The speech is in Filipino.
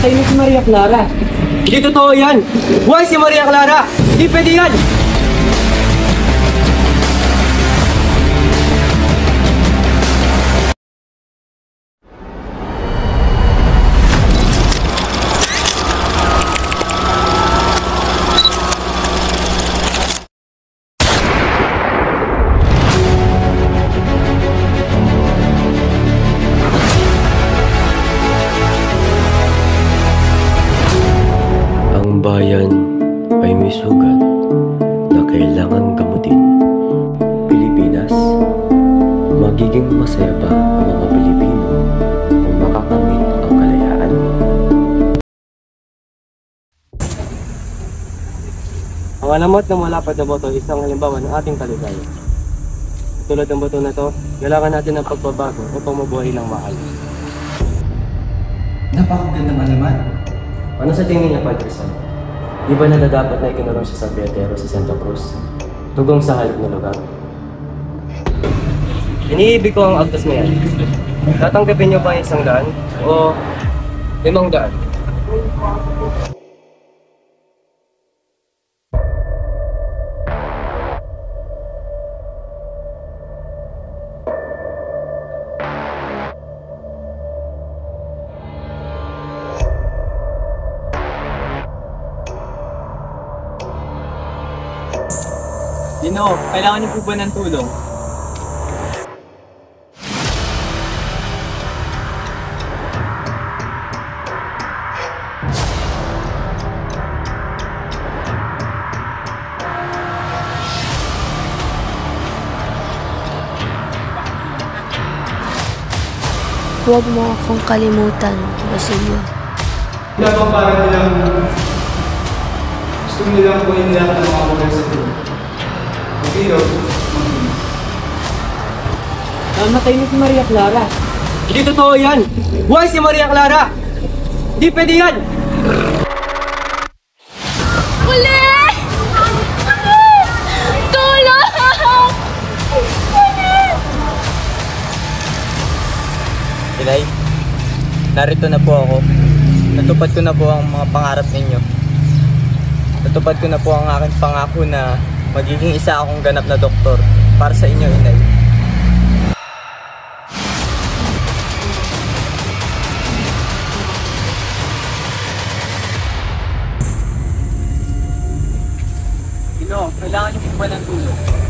Namatay na si Maria Clara. Hindi totoo yan! Buhay si Maria Clara! Hindi pwede yan! Ang bayan ay may sugat na kailangan gamutin. Pilipinas, magiging masaya ba ang mga Pilipino kung makakamit ang kalayaan? Ang alamat ng malapad na boto ay isang halimbawa ng ating kaligaya. Tulad ng boto na to, kailangan natin ng pagbabago upang mabuhay ng maayos. Napakagandang alamat. Ano sa tingin niya, Padre Sam? Di ba dapat na ikinulong si San Pedro sa Santa Cruz, tugong sa halip na lugar? Iniibig ko ang agtas na yan. Tatanggapin niyo ba 100 o 500? Dino, kailangan niyo po ba ng tulong? Huwag mo akong kalimutan, Basilio. Wala bang parang nilang gusto nilang kunin lahat ng mga lugar sa tulong? Okay, Namatay na si Maria Clara. Hindi totoo yan! Buhay si Maria Clara! Hindi pwede yan! Uli! Tulong! Inay, narito na po ako. Natupad ko na po ang mga pangarap ninyo. Natupad ko na po ang aking pangako na magiging isa akong ganap na doktor para sa inyo, Inay. Kailangan niyo po ba ng tulong?